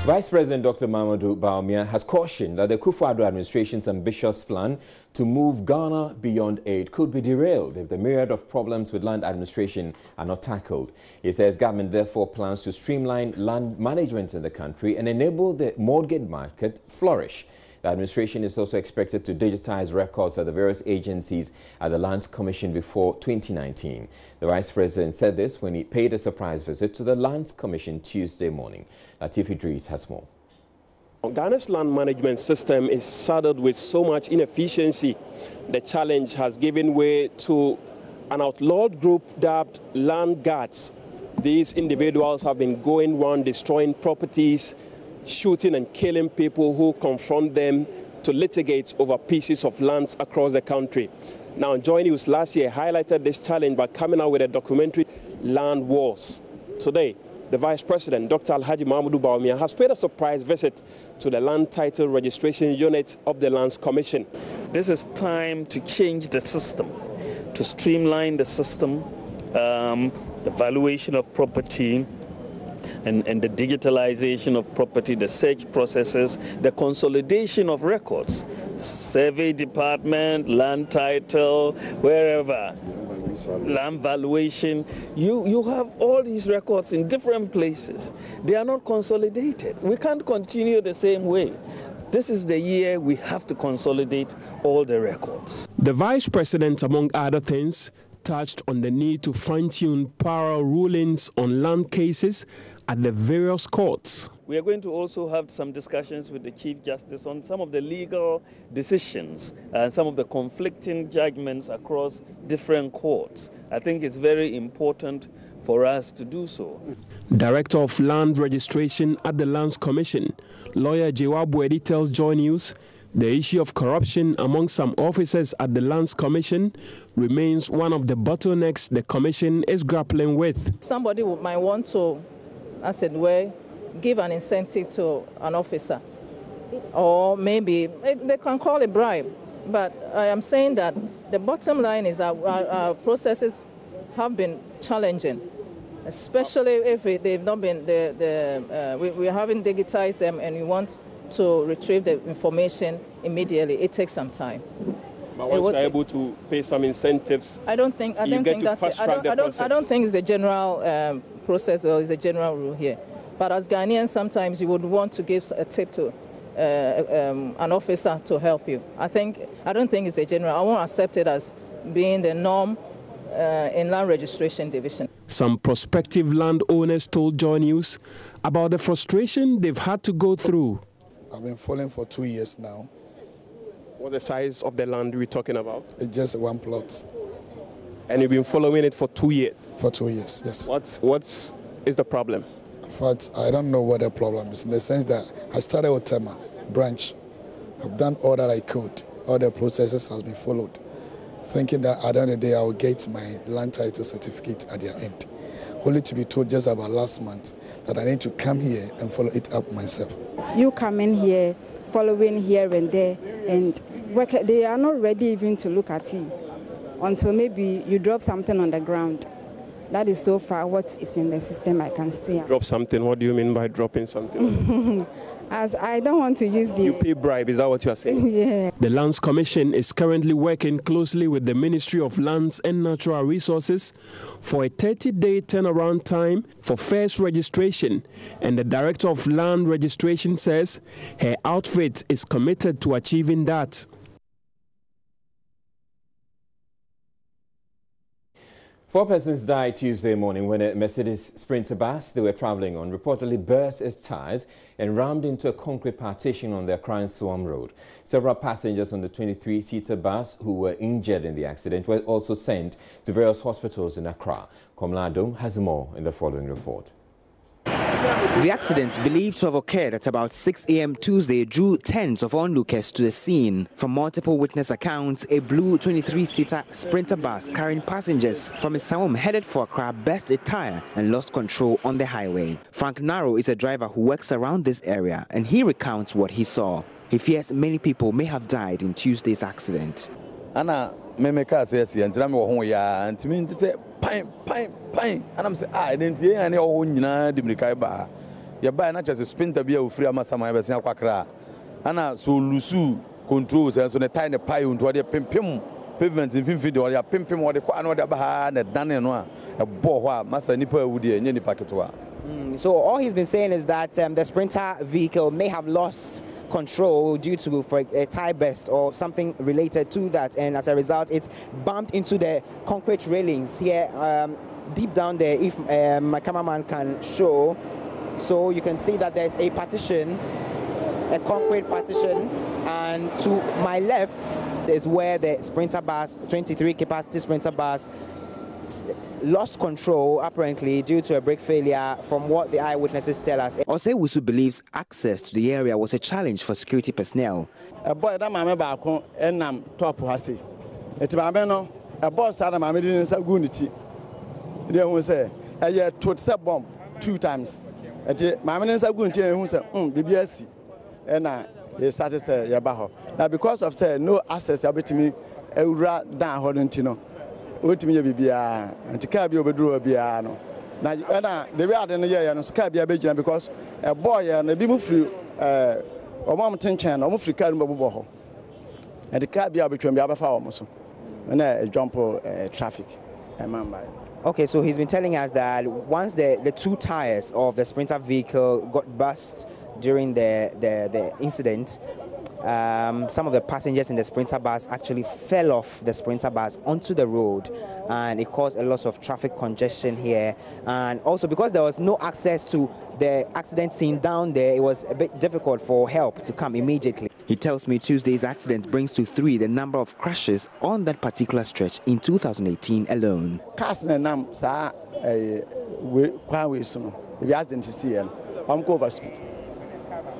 Vice President Dr. KWABENYA has cautioned that the Kufuor administration's ambitious plan to move Ghana beyond aid could be derailed if the myriad of problems with land administration are not tackled. He says government therefore plans to streamline land management in the country and enable the mortgage market flourish. The administration is also expected to digitize records at the various agencies at the Lands Commission before 2019. The Vice President said this when he paid a surprise visit to the Lands Commission Tuesday morning. Latif Idris has more. Ghana's land management system is saddled with so much inefficiency. The challenge has given way to an outlawed group dubbed land guards. These individuals have been going around destroying properties, shooting and killing people who confront them to litigate over pieces of lands across the country. Now, JoyNews last year highlighted this challenge by coming out with a documentary, Land Wars. Today, the Vice President, Dr. Alhaji Mahmoud KWABENYA, has paid a surprise visit to the Land Title Registration Unit of the Lands Commission. This is time to change the system, to streamline the system, the valuation of property, and the digitalization of property, the search processes, the consolidation of records, survey department, land title, wherever, land valuation. You have all these records in different places. They are not consolidated. We can't continue the same way. This is the year we have to consolidate all the records. The Vice President, among other things, touched on the need to fine-tune parallel rulings on land cases at the various courts. We are going to also have some discussions with the Chief Justice on some of the legal decisions and some of the conflicting judgments across different courts. I think it's very important for us to do so. Director of Land Registration at the Lands Commission, lawyer Jewa tells JoyNews the issue of corruption among some officers at the Lands Commission remains one of the bottlenecks the Commission is grappling with. Somebody might want to, as it were, give an incentive to an officer, or maybe they can call it bribe. But I am saying that the bottom line is that our processes have been challenging, especially if they've not been, we haven't digitized them and we want to retrieve the information immediately. It takes some time. But once you're able to pay some incentives, I don't think that's it. I don't think it's a general process or it's a general rule here. But as Ghanaians, sometimes you would want to give a tip to an officer to help you. I don't think it's a general. I won't accept it as being the norm in land registration division. Some prospective landowners told JoyNews about the frustration they've had to go through. I've been following for 2 years now. What's the size of the land we're talking about? It's just one plot. And you've been following it for 2 years? For 2 years, yes. What is the problem? In fact, I don't know what the problem is, in the sense that I started with Tema branch. I've done all that I could. All the processes have been followed, thinking that at the end of the day I will get my land title certificate at the end. Only to be told just about last month that I need to come here and follow it up myself. You come in here, following here and there, and they are not ready even to look at you until maybe you drop something on the ground. That is so far what is in the system I can see. Drop something? What do you mean by dropping something? As I don't want to use the... You pay bribe, is that what you are saying? Yeah. The Lands Commission is currently working closely with the Ministry of Lands and Natural Resources for a 30-day turnaround time for first registration, and the Director of Land Registration says her outfit is committed to achieving that. Four persons died Tuesday morning when a Mercedes Sprinter bus they were traveling on reportedly burst its tires and rammed into a concrete partition on the Accra Swarm Road. Several passengers on the 23-seater bus who were injured in the accident were also sent to various hospitals in Accra. Komladom has more in the following report. The accident, believed to have occurred at about 6 a.m. Tuesday, drew tens of onlookers to the scene. From multiple witness accounts, a blue 23-seater Sprinter bus carrying passengers from Isawam headed for Accra burst a tire and lost control on the highway. Frank Naro is a driver who works around this area, and he recounts what he saw. He fears many people may have died in Tuesday's accident. Anna, me car says, and I'm going to mean to say, pine. And I'm saying, I didn't hear any old Dimrikai bar. ya ba na chese sprinter bia ofiri amasama ya besia kwakra ana so lusu control so ne tie ne pai unto de pempem pavement mfimfi de ya pempem wo de kwa na wo de ba ha na dane no a bo ho a masa nipa awudi enye nipa ketwa. So all he's been saying is that the Sprinter vehicle may have lost control due to a tire burst or something related to that, and as a result it bumped into the concrete railings here deep down there. If my cameraman can show, so you can see that there's a partition, a concrete partition, and to my left is where the Sprinter bus, 23 capacity Sprinter bus, lost control apparently due to a brake failure, from what the eyewitnesses tell us. Osewusu believes access to the area was a challenge for security personnel. A boy that mama back and I'm top hasi. It's my man, a boss out of my medicine unity. They will say, I had to bomb 2 times. My man is a good team who said, BBSC. And he started say Yabaho. Now because of say no access to me, I would rather down Hodentino. Ultimate Bibia and to Cabio Bedro Biano. Now, the way out in the year and Scabia Bejan because a boy and a bimu free or mom tension or Mufri Boho. And the Cabia between the other farmers and a jump traffic. Okay, so he's been telling us that once the 2 tires of the Sprinter vehicle got burst during the incident, some of the passengers in the Sprinter bus actually fell off the Sprinter bus onto the road, and it caused a lot of traffic congestion here. And also because there was no access to the accident scene down there, it was a bit difficult for help to come immediately. He tells me Tuesday's accident brings to 3 the number of crashes on that particular stretch in 2018 alone. I'm over speed.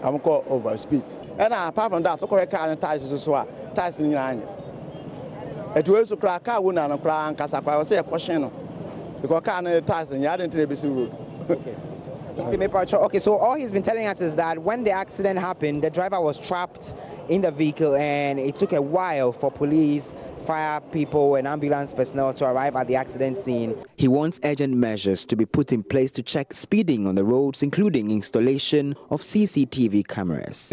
I'm called over speed. And apart from that, the correct car and tires is so tires in line. It was to crack car one and cry and Casapa was a question because car and tires in yard into the road. Okay, so all he's been telling us is that when the accident happened, the driver was trapped in the vehicle, and it took a while for police, fire people, and ambulance personnel to arrive at the accident scene. He wants urgent measures to be put in place to check speeding on the roads, including installation of CCTV cameras.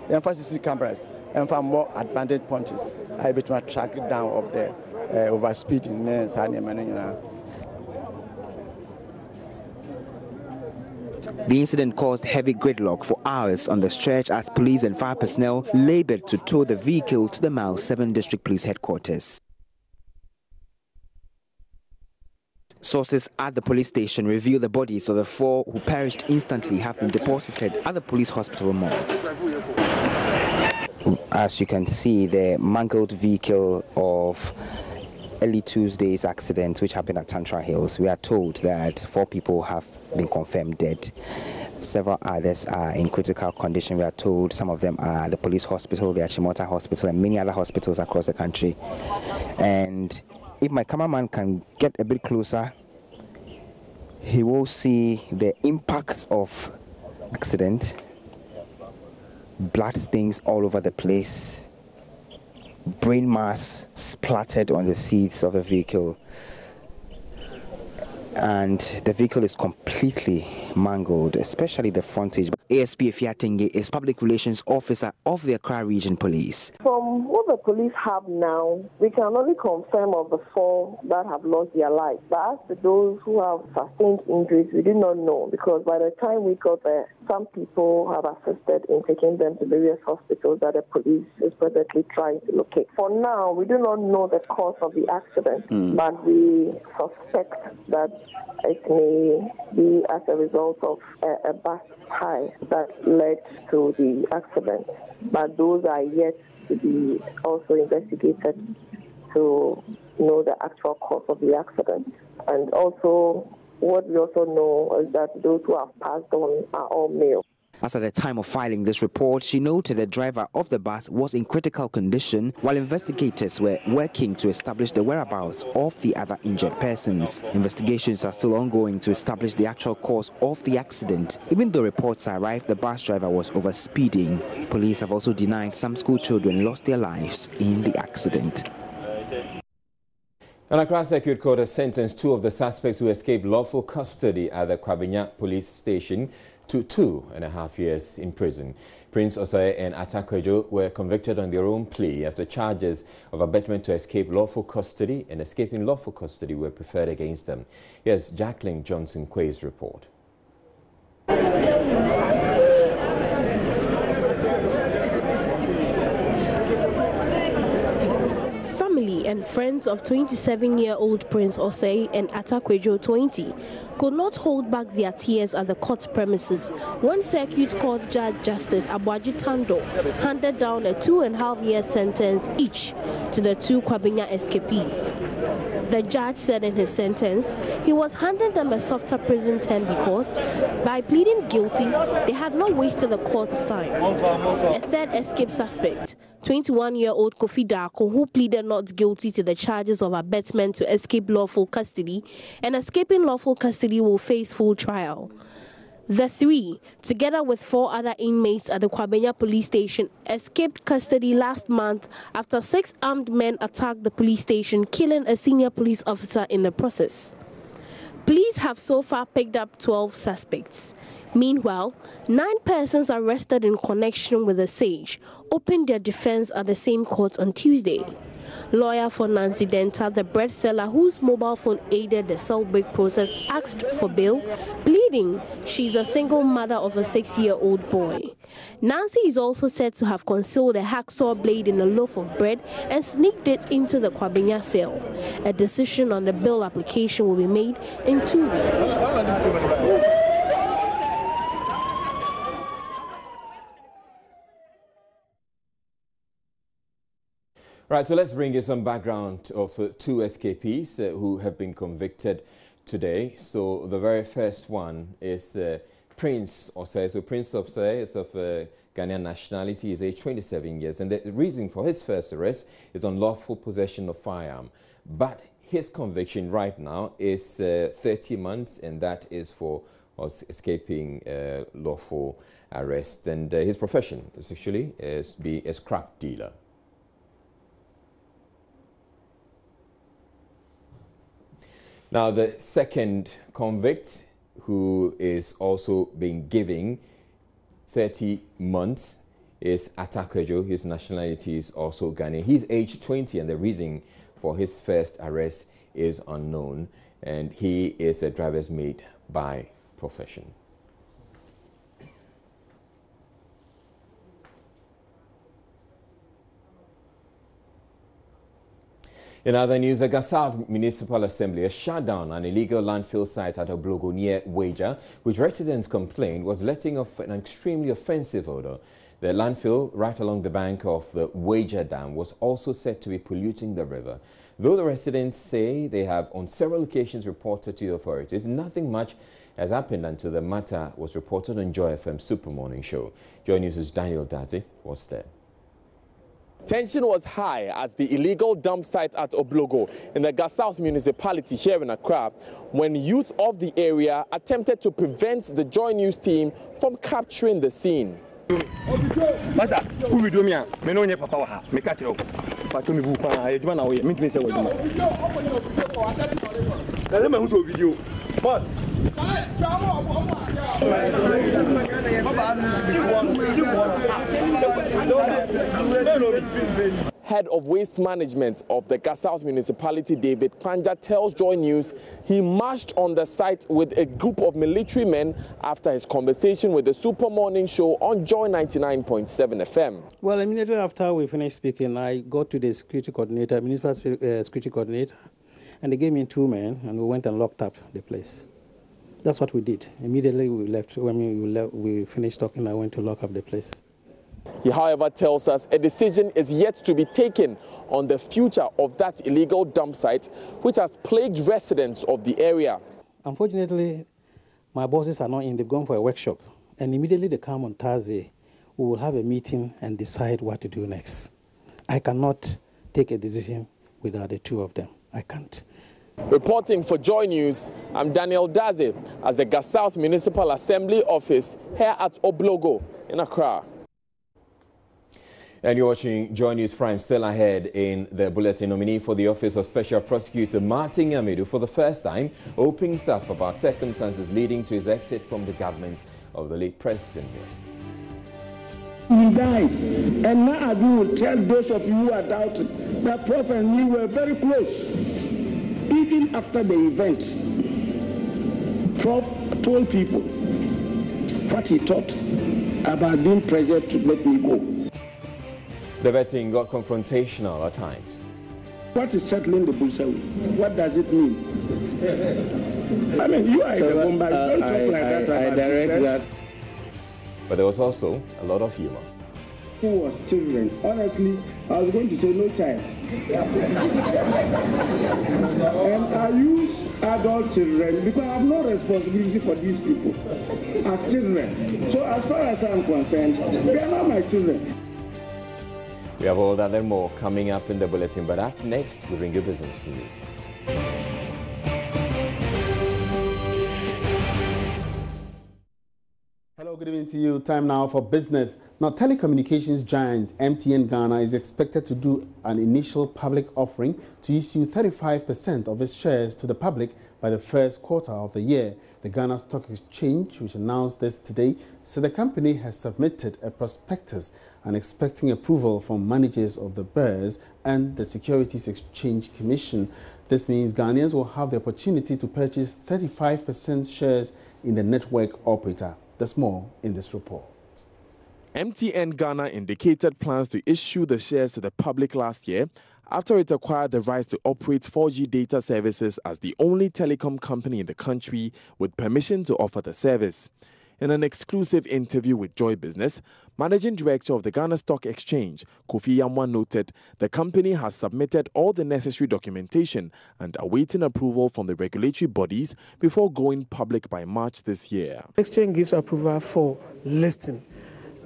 Emphasis cameras and for more advantage points, I bet my track down of the overspeeding. The incident caused heavy gridlock for hours on the stretch as police and fire personnel labored to tow the vehicle to the Mile 7 District Police Headquarters. Sources at the police station reveal the bodies of the 4 who perished instantly have been deposited at the police hospital morgue. As you can see, the mangled vehicle of early Tuesday's accident, which happened at Tantra Hills, we are told that 4 people have been confirmed dead. Several others are in critical condition. We are told some of them are at the police hospital, the Achimota hospital, and many other hospitals across the country. And if my cameraman can get a bit closer, he will see the impacts of accident. Blood stains all over the place. Brain mass splattered on the seats of the vehicle, and the vehicle is completely mangled, especially the frontage. ASP Fiatenge is public relations officer of the Accra Region Police. From what the police have now, we can only confirm of the 4 that have lost their lives. But as to those who have sustained injuries, we do not know, because by the time we got there, some people have assisted in taking them to various hospitals that the police is presently trying to locate. For now, we do not know the cause of the accident, but we suspect that it may be as a result of a bus tire that led to the accident. But those are yet to be also investigated to know the actual cause of the accident. And also, what we also know is that those who have passed on are all male. As at the time of filing this report, she noted the driver of the bus was in critical condition, while investigators were working to establish the whereabouts of the other injured persons. Investigations are still ongoing to establish the actual cause of the accident. Even though reports arrived the bus driver was overspeeding, police have also denied some school children lost their lives in the accident. An Accra Circuit Court has sentenced 2 of the suspects who escaped lawful custody at the KWABENYA police station to 2.5 years in prison. Prince Osei and Atakwejo were convicted on their own plea after charges of abetment to escape lawful custody and escaping lawful custody were preferred against them. Here's Jacqueline Johnson-Quay's report. Family and friends of 27-year-old Prince Osei and Atakwejo 20 could not hold back their tears at the court premises when Circuit Court Judge Justice Abuaji Tando handed down a 2.5-year sentence each to the two KWABENYA escapees. The judge said in his sentence he was handing them a softer prison term because, by pleading guilty, they had not wasted the court's time. A third escape suspect, 21-year-old Kofi Dako, who pleaded not guilty to the charges of abetment to escape lawful custody and escaping lawful custody, will face full trial. The three, together with 4 other inmates at the KWABENYA police station, escaped custody last month after 6 armed men attacked the police station, killing a senior police officer in the process. Police have so far picked up 12 suspects. Meanwhile, 9 persons arrested in connection with the siege opened their defense at the same court on Tuesday. Lawyer for Nancy Denta, the bread seller whose mobile phone aided the cell break process, asked for bail, pleading she's a single mother of a 6-year-old boy. Nancy is also said to have concealed a hacksaw blade in a loaf of bread and sneaked it into the KWABENYA cell. A decision on the bail application will be made in 2 weeks. Right, so let's bring you some background of 2 escapees who have been convicted today. So the very first one is Prince Osei. So Prince Osei is of Ghanaian nationality. He's aged 27 years. And the reason for his first arrest is unlawful possession of firearm. But his conviction right now is 30 months, and that is for escaping lawful arrest. And his profession is actually be a scrap dealer. Now, the second convict, who is also being given 30 months, is Atakwejo. His nationality is also Ghanaian. He's aged 20, and the reason for his first arrest is unknown. And he is a driver's mate by profession. In other news, the Gasa Municipal Assembly has shut down an illegal landfill site at Oblogo near Wager, which residents complained was letting off an extremely offensive odor. The landfill right along the bank of the Wager Dam was also said to be polluting the river. Though the residents say they have on several occasions reported to the authorities, nothing much has happened until the matter was reported on Joy FM Super Morning Show. JoyNews' Daniel Dazi was there. Tension was high as the illegal dump site at Oblogo in the Gasa municipality here in Accra when youth of the area attempted to prevent the JoyNews team from capturing the scene. Head of Waste Management of the Gasa Municipality, David Kwanja, tells JoyNews he marched on the site with a group of military men after his conversation with the Super Morning Show on Joy 99.7 FM. Well, immediately after we finished speaking, I got to the security coordinator, municipal security coordinator, and they gave me 2 men, and we went and locked up the place. That's what we did. Immediately we left. When we finished talking, I went to lock up the place. He, however, tells us a decision is yet to be taken on the future of that illegal dump site, which has plagued residents of the area. Unfortunately, my bosses are not in. They've gone for a workshop. And immediately they come on Thursday, we will have a meeting and decide what to do next. I cannot take a decision without the 2 of them. I can't. Reporting for Joy News, I'm Daniel Daze at the Gasa Municipal Assembly office here at Oblogo in Accra. And you're watching Joy News Prime. Still ahead in the bulletin, nominee for the Office of Special Prosecutor Martin Yamidu for the first time opens up about circumstances leading to his exit from the government of the late president. He died, and now I will tell those of you who are doubting that Prof and me were very close. Even after the event, Prof told people what he thought about being pressured to let me go. The vetting got confrontational at times. What is settling the Bulsawi? What does it mean? I mean, you are in the Bomba, you don't talk like that. I direct that. But there was also a lot of humor. Who was children? Honestly, I was going to say no child. And I use adult children because I have no responsibility for these people as children. So as far as I'm concerned, they are not my children. We have all that and more coming up in the bulletin, but up next, we bring you business news. Hello, good evening to you. Time now for business. Now, telecommunications giant MTN Ghana is expected to do an initial public offering to issue 35% of its shares to the public by the first quarter of the year. The Ghana Stock Exchange, which announced this today, said the company has submitted a prospectus and expecting approval from managers of the Bourse and the Securities Exchange Commission. This means Ghanaians will have the opportunity to purchase 35% shares in the network operator. There's more in this report. MTN Ghana indicated plans to issue the shares to the public last year after it acquired the rights to operate 4G data services as the only telecom company in the country with permission to offer the service. In an exclusive interview with Joy Business, Managing Director of the Ghana Stock Exchange, Kofi Yamwa, noted the company has submitted all the necessary documentation and awaiting approval from the regulatory bodies before going public by March this year. The exchange gives approval for listing.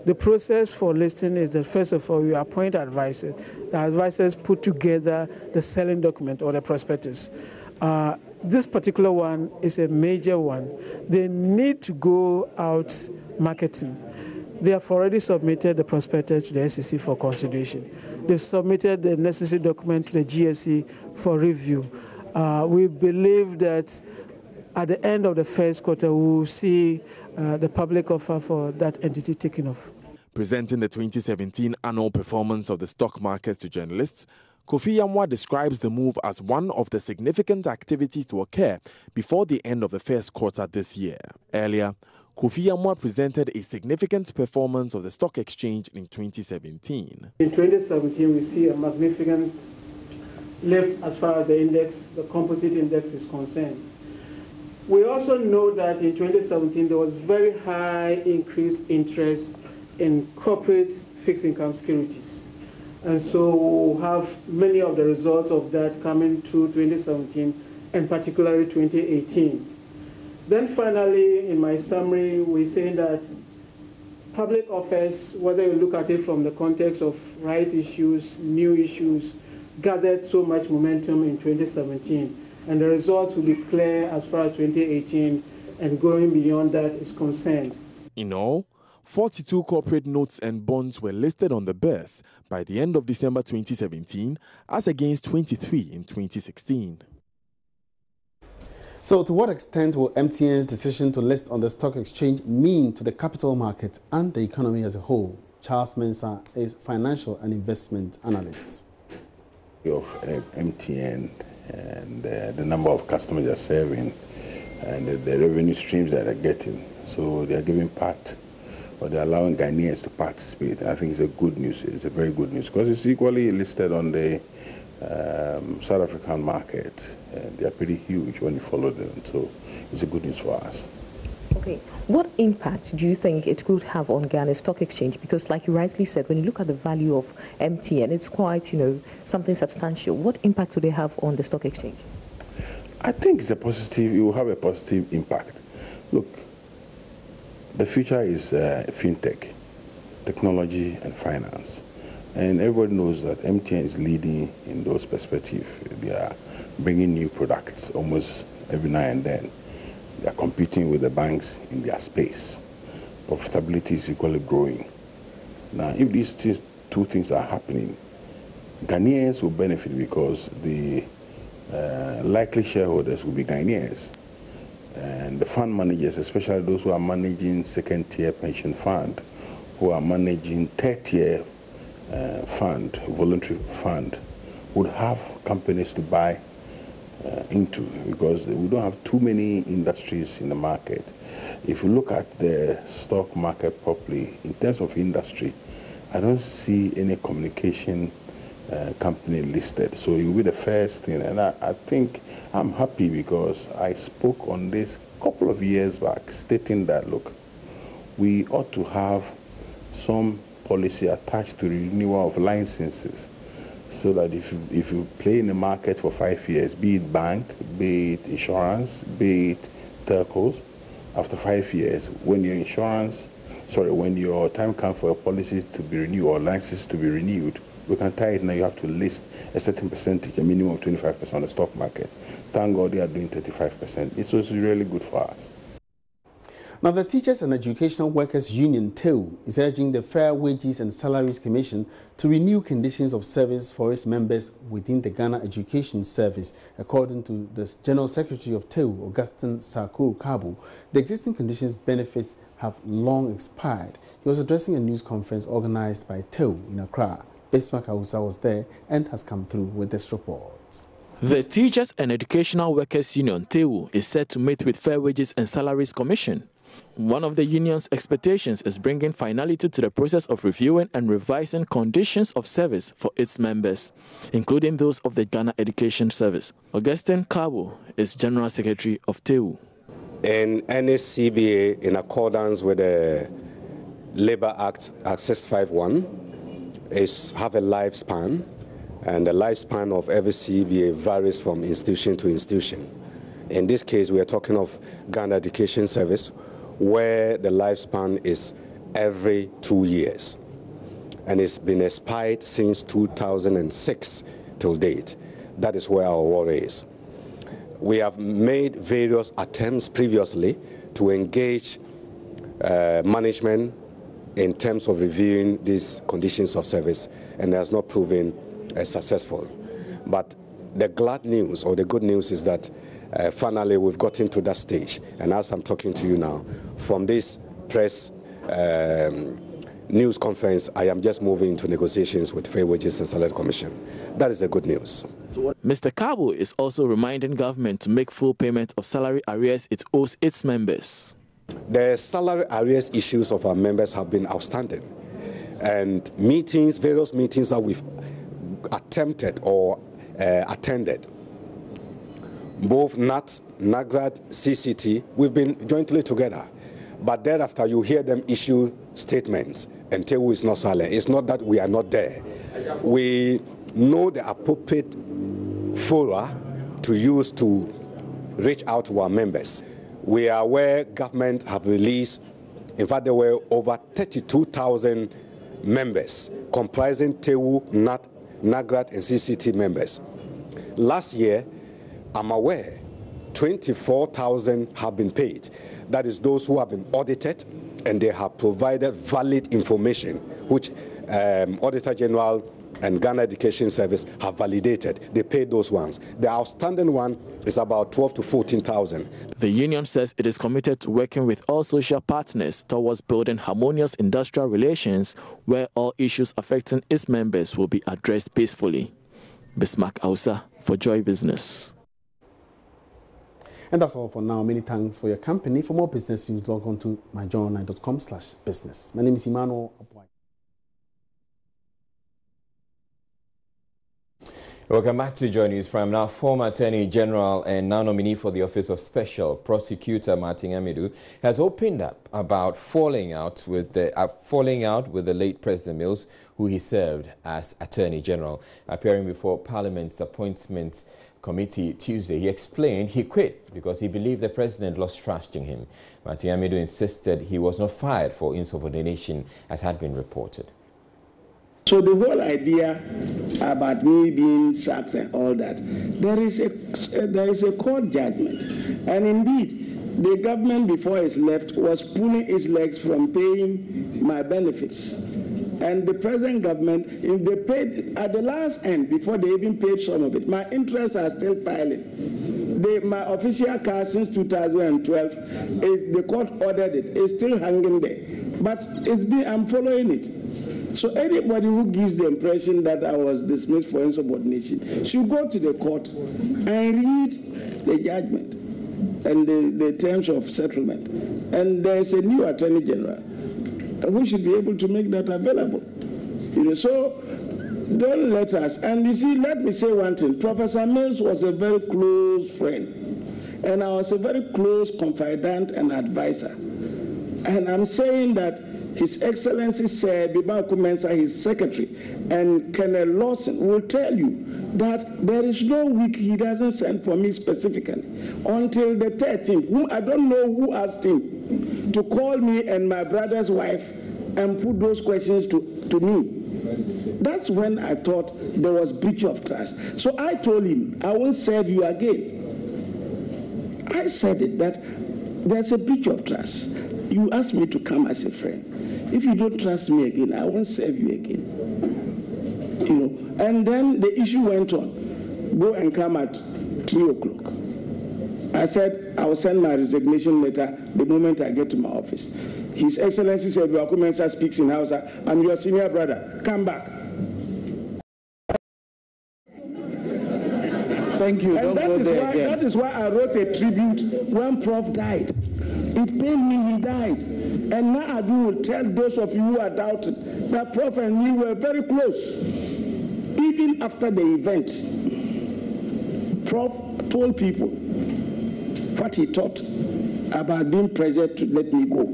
The process for listing is that, first of all, you appoint advisors. The advisors put together the selling document or the prospectus. This particular one is a major one. They need to go out marketing. They have already submitted the prospectus to the SEC for consideration. They've submitted the necessary document to the GSE for review. We believe that at the end of the first quarter, we will see the public offer for that entity taking off. Presenting the 2017 annual performance of the stock markets to journalists, Kofi Yamwa describes the move as one of the significant activities to occur before the end of the first quarter this year. Earlier, Kofi Yamwa presented a significant performance of the stock exchange in 2017. In 2017, we see a magnificent lift as far as the index, the composite index is concerned. We also know that in 2017, there was very high increased interest in corporate fixed income securities. And so we'll have many of the results of that coming through 2017 and particularly 2018. Then finally, in my summary, we're saying that public offers, whether you look at it from the context of rights issues, new issues, gathered so much momentum in 2017. And the results will be clear as far as 2018 and going beyond that is concerned. In all, 42 corporate notes and bonds were listed on the Bourse by the end of December 2017, as against 23 in 2016. So to what extent will MTN's decision to list on the stock exchange mean to the capital market and the economy as a whole? Charles Mensah is financial and investment analyst. Of MTN and the number of customers they're serving and the revenue streams that they're getting. So they're giving part, or they're allowing Ghanaians to participate. I think it's a good news. It's a very good news because it's equally listed on the South African market. They're pretty huge when you follow them. So it's a good news for us. Okay, what impact do you think it could have on Ghana's stock exchange? Because like you rightly said, when you look at the value of MTN, it's quite, something substantial. What impact do they have on the stock exchange? I think it's a positive, it will have a positive impact. Look, the future is fintech, technology and finance. And everybody knows that MTN is leading in those perspectives. They are bringing new products almost every now and then. They are competing with the banks in their space. Profitability is equally growing. Now, if these two things are happening, Ghanaians will benefit because the likely shareholders will be Ghanaians. And the fund managers, especially those who are managing second-tier pension fund, who are managing third-tier fund, voluntary fund, would have companies to buy into, because we don't have too many industries in the market. If you look at the stock market properly, in terms of industry, I don't see any communication company listed. So it will be the first thing. And I think I'm happy because I spoke on this a couple of years back, stating that, look, we ought to have some policy attached to the renewal of licenses, so that if you play in the market for 5 years, be it bank, be it insurance, be it telcos, after 5 years, when when your time comes for a policy to be renewed or license to be renewed, we can tie it now. You have to list a certain percentage, a minimum of 25% on the stock market. Thank God they are doing 35%. It's also really good for us. Now, the Teachers and Educational Workers Union, TAU, is urging the Fair Wages and Salaries Commission to renew conditions of service for its members within the Ghana Education Service. According to the General Secretary of TAU, Augustine Sarkuru Kabu, the existing conditions benefits have long expired. He was addressing a news conference organized by TAU in Accra. Bismarck Hausa was there and has come through with this report. The Teachers and Educational Workers Union, TAU, is set to meet with Fair Wages and Salaries Commission. One of the union's expectations is bringing finality to the process of reviewing and revising conditions of service for its members, including those of the Ghana Education Service. Augustine Kabu is General Secretary of TAU. In any CBA, in accordance with the Labour Act 651, have a lifespan, and the lifespan of every CBA varies from institution to institution. In this case, we are talking of Ghana Education Service, where the lifespan is every 2 years, and it's been expired since 2006 till date. That is where our worry is. We have made various attempts previously to engage management in terms of reviewing these conditions of service, and it has not proven successful. But the glad news, or the good news, is that finally we've gotten to that stage, and as I'm talking to you now, from this press news conference, I am just moving into negotiations with Fair Wages and Salary Commission. That is the good news. Mr. Kabu is also reminding government to make full payment of salary arrears it owes its members. The salary arrears issues of our members have been outstanding, and various meetings that we've attempted or attended, both NAT, NAGRAD, CCT, we've been jointly together. But thereafter, you hear them issue statements, and TAU is not silent. It's not that we are not there. We know the appropriate fora to use to reach out to our members. We are aware government have released, in fact, there were over 32,000 members, comprising TAU, NAT, NAGRAD, and CCT members. Last year, I'm aware, 24,000 have been paid. That is those who have been audited, and they have provided valid information, which Auditor General and Ghana Education Service have validated. They paid those ones. The outstanding one is about 12 to 14,000. The union says it is committed to working with all social partners towards building harmonious industrial relations where all issues affecting its members will be addressed peacefully. Bismarck Hausa for Joy Business. And that's all for now. Many thanks for your company. For more business news, log on to myjoyonline.com/business. My name is Emmanuel. Welcome back to JoyNews Prime. Now, former Attorney General and now nominee for the Office of Special Prosecutor Martin Amidu has opened up about falling out with the late President Mills, who he served as Attorney General. Appearing before Parliament's Appointments Committee Tuesday, he explained he quit because he believed the President lost trust in him. Martin Amidu insisted he was not fired for insubordination, as had been reported. So the whole idea about me being sacked and all that, there is a court judgment, and indeed the government before it left was pulling its legs from paying my benefits, and the present government, if they paid at the last end before they even paid some of it, my interests are still piling. my official car since 2012, the court ordered it. It's still hanging there. But I'm following it. So anybody who gives the impression that I was dismissed for insubordination should go to the court and read the judgment and the terms of settlement. And there's a new Attorney General who should be able to make that available. So don't let us. And you see, let me say one thing. Professor Mills was a very close friend, and I was a very close confidant and advisor. And I'm saying that His Excellency Sir Bibaku Mensah, his secretary, and Colonel Lawson will tell you that there is no week he doesn't send for me specifically until the 13th. I don't know who asked him to call me and my brother's wife and put those questions to me. That's when I thought there was breach of trust. So I told him, I won't serve you again. I said it, that there's a breach of trust. You asked me to come as a friend. If you don't trust me again, I won't serve you again. And then the issue went on. Go and come at 3 o'clock. I said, I will send my resignation letter the moment I get to my office. His Excellency Sir Bibaku Mensah speaks in Hausa. I'm your senior brother. Come back. Thank you. And that is why I wrote a tribute when Prof died. It pained me he died. And now I will tell those of you who are doubting that Prof and me were very close. Even after the event, Prof told people what he thought about being pressured to let me go.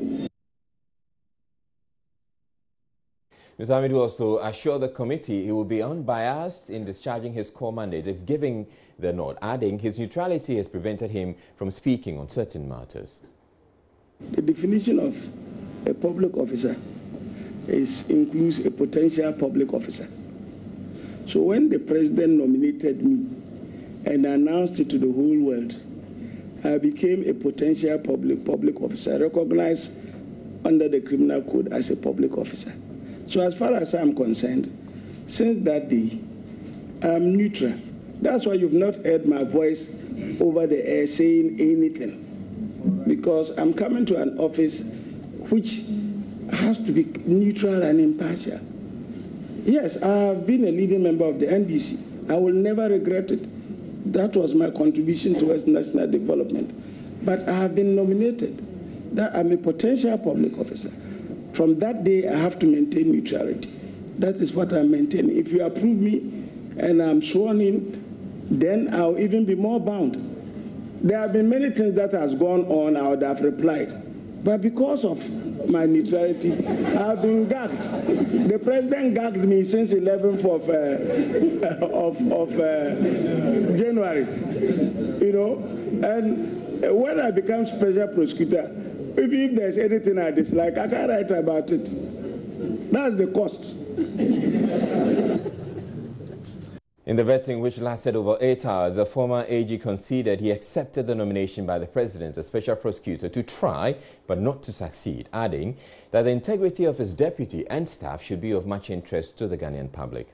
Mr. Hamidu also assured the committee he will be unbiased in discharging his core mandate if giving the nod, adding his neutrality has prevented him from speaking on certain matters. The definition of a public officer includes a potential public officer. So when the president nominated me and announced it to the whole world, I became a potential public officer, recognized under the criminal code as a public officer. So as far as I'm concerned, since that day, I'm neutral. That's why you've not heard my voice over the air saying anything. Because I'm coming to an office which has to be neutral and impartial. Yes, I have been a leading member of the NDC. I will never regret it. That was my contribution towards national development. But I have been nominated. That I'm a potential public officer. From that day, I have to maintain neutrality. That is what I'm maintaining. If you approve me and I'm sworn in, then I'll even be more bound. There have been many things that has gone on, I would have replied. But because of my neutrality, I've been gagged. The president gagged me since 11th of January, And when I become special prosecutor, if there's anything I dislike, I can write about it. That's the cost. In the vetting, which lasted over 8 hours, the former AG conceded he accepted the nomination by the president as special prosecutor to try, but not to succeed, adding that the integrity of his deputy and staff should be of much interest to the Ghanaian public.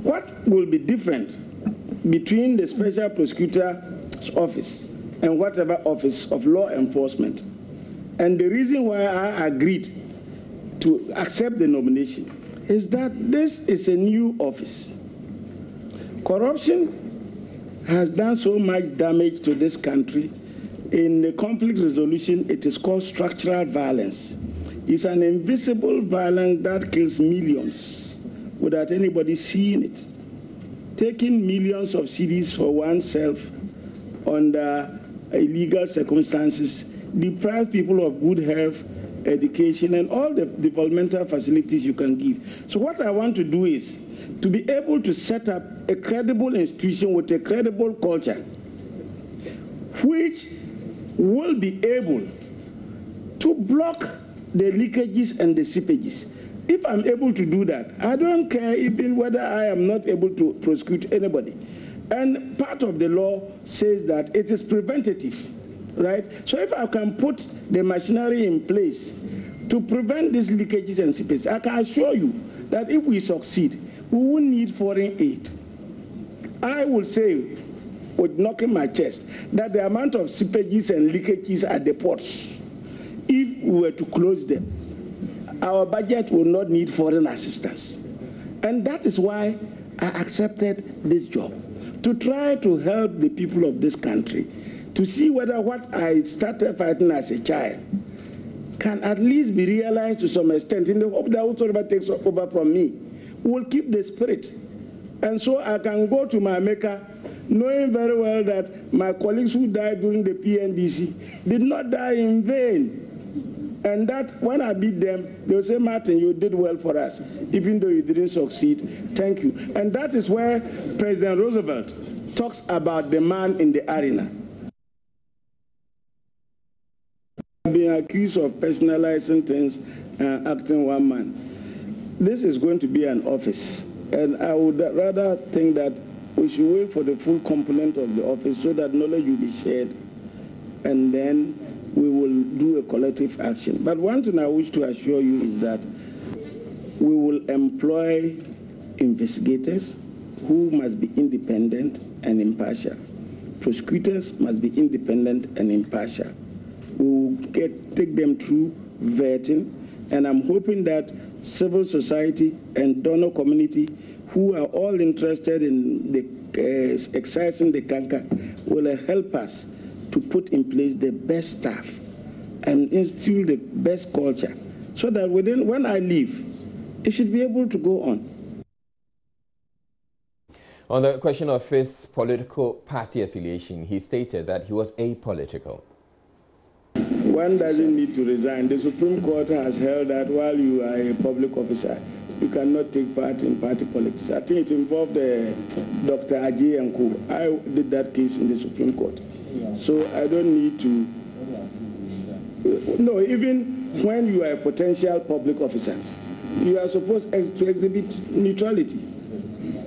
What will be different between the special prosecutor's office and whatever office of law enforcement? And the reason why I agreed to accept the nomination is that this is a new office. Corruption has done so much damage to this country. In the conflict resolution, it is called structural violence. It's an invisible violence that kills millions without anybody seeing it. Taking millions of cedis for oneself under illegal circumstances deprives people of good health, education, and all the developmental facilities you can give. So what I want to do is to be able to set up a credible institution with a credible culture, which will be able to block the leakages and the seepages. If I'm able to do that, I don't care even whether I am not able to prosecute anybody. And part of the law says that it is preventative, right? So if I can put the machinery in place to prevent these leakages and seepages, I can assure you that if we succeed, we won't need foreign aid. I will say would knock in my chest that the amount of seepages and leakages at the ports, if we were to close them, our budget will not need foreign assistance. And that is why I accepted this job, to try to help the people of this country, to see whether what I started fighting as a child can at least be realized to some extent, in the hope that whoever takes over from me will keep the spirit. And so I can go to my maker knowing very well that my colleagues who died during the PNDC did not die in vain. And that when I beat them, they'll say, Martin, you did well for us, even though you didn't succeed. Thank you. And that is where President Roosevelt talks about the man in the arena. Being accused of personalizing things and acting one man. This is going to be an office. And I would rather think that we should wait for the full component of the office so that knowledge will be shared. And then we will do a collective action. But one thing I wish to assure you is that we will employ investigators who must be independent and impartial. Prosecutors must be independent and impartial. We will take them through vetting, and I'm hoping that civil society and donor community who are all interested in the, excising the canker will help us to put in place the best staff and instill the best culture so that when I leave, it should be able to go on. On the question of his political party affiliation, he stated that he was apolitical. One doesn't need to resign. The Supreme Court has held that while you are a public officer, you cannot take part in party politics. I think it involved Dr. Ajay and Co. I did that case in the Supreme Court. So I don't need to. No, even when you are a potential public officer, you are supposed to exhibit neutrality.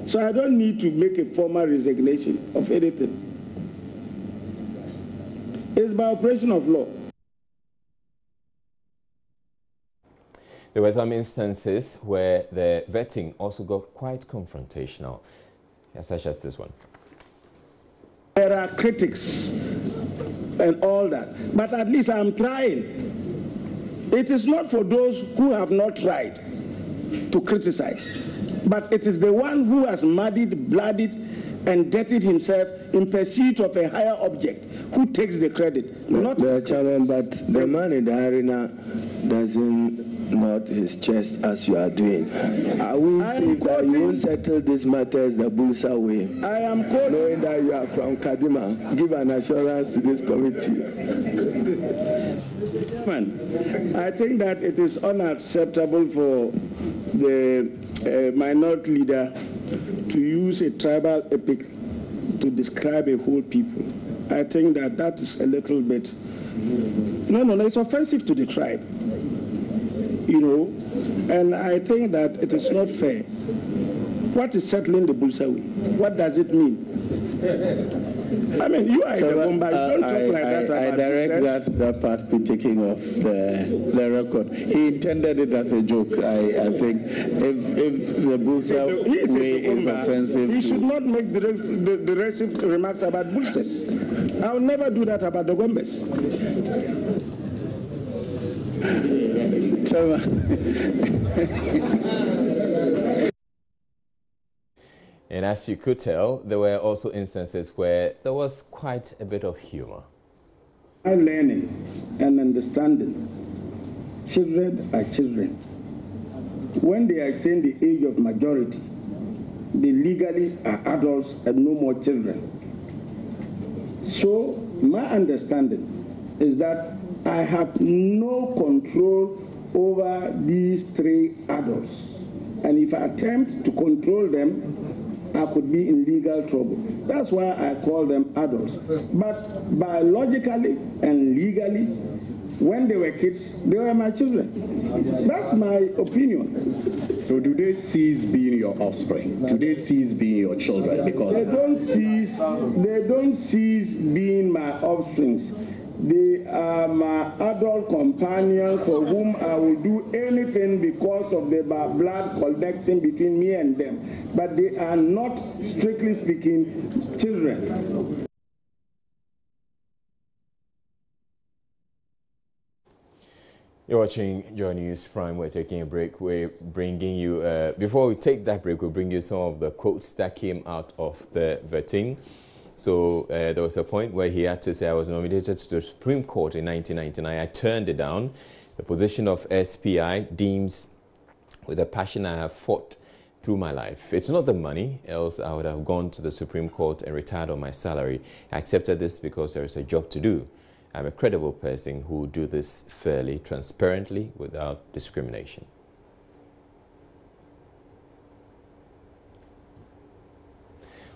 So I don't need to make a formal resignation of anything. It's by operation of law. There were some instances where the vetting also got quite confrontational, such as this one. There are critics and all that, but at least I'm trying. It is not for those who have not tried to criticize, but it is the one who has muddied, bloodied, and dirtied himself in pursuit of a higher object who takes the credit. Not the chairman, but the man in the arena doesn't nod his chest as you are doing. I will say that you won't settle this matters the Bulsa way. I am quoting, knowing that you are from Kadima. Give an assurance to this committee. I think that it is unacceptable for the minority leader to use a tribal epic to describe a whole people. I think that that is a little bit, no, it's offensive to the tribe, you know, and I think that it is not fair. What is settling the Bulsawi? What does it mean? I mean, you are in the Bomba, you don't talk like that. I direct that part be taking off the record. He intended it as a joke. I think if the Bulsa way is offensive, he should not make derisive remarks about Bulsas. I will never do that about the Gombes. And as you could tell, there were also instances where there was quite a bit of humor. Learning and understanding. Children are children. When they attain the age of majority, they legally are adults and no more children. So my understanding is that I have no control over these three adults. And if I attempt to control them, I could be in legal trouble. That's why I call them adults. But biologically and legally, when they were kids, they were my children. That's my opinion. So do they cease being your offspring? Do they cease being your children? Because they don't cease being my offspring. They are my adult companions for whom I will do anything because of the blood connecting between me and them. But they are not, strictly speaking, children. You're watching JoyNews Prime. We're taking a break. We're bringing you, before we take that break, we'll bring you some of the quotes that came out of the vetting. So there was a point where he had to say, I was nominated to the Supreme Court in 1999. I turned it down. The position of SPI deems with a passion I have fought through my life. It's not the money, else I would have gone to the Supreme Court and retired on my salary. I accepted this because there is a job to do. I'm a credible person who will do this fairly, transparently, without discrimination.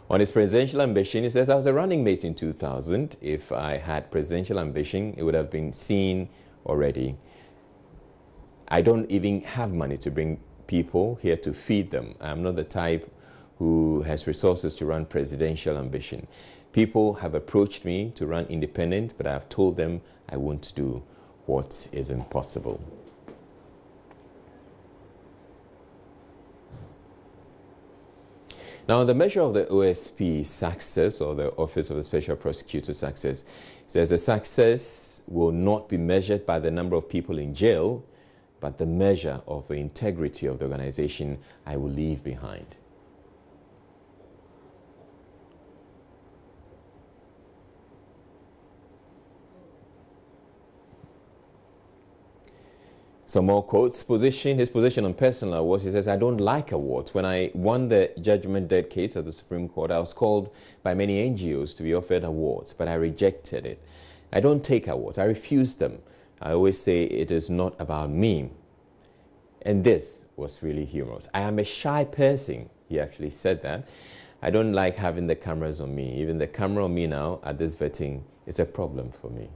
On his presidential ambition, he says, I was a running mate in 2000. If I had presidential ambition, it would have been seen already. I don't even have money to bring people here to feed them. I'm not the type who has resources to run presidential ambition. People have approached me to run independent, but I have told them I won't do what is impossible. Now, the measure of the OSP success, or the Office of the Special Prosecutor success, says the success will not be measured by the number of people in jail, but the measure of the integrity of the organization I will leave behind. Some more quotes. His position on personal awards, he says, I don't like awards. When I won the judgment dead case at the Supreme Court, I was called by many NGOs to be offered awards, but I rejected it. I don't take awards. I refuse them. I always say it is not about me. And this was really humorous. I am a shy person. He actually said that. I don't like having the cameras on me. Even the camera on me now at this vetting is a problem for me.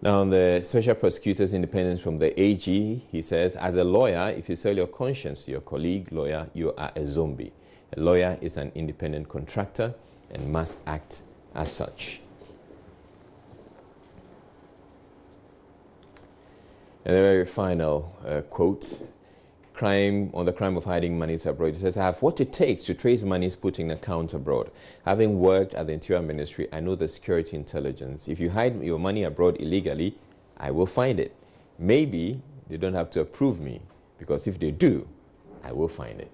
Now, on the Special Prosecutor's independence from the AG, he says, as a lawyer, if you sell your conscience to your colleague lawyer, you are a zombie. A lawyer is an independent contractor and must act as such. And the very final quote, on the crime of hiding monies abroad. It says, I have what it takes to trace monies put in accounts abroad. Having worked at the Interior Ministry, I know the security intelligence. If you hide your money abroad illegally, I will find it. Maybe they don't have to approve me, because if they do, I will find it.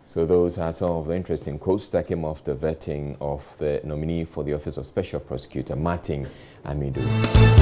So those are some of the interesting quotes that came off the vetting of the nominee for the Office of Special Prosecutor, Martin Amidou.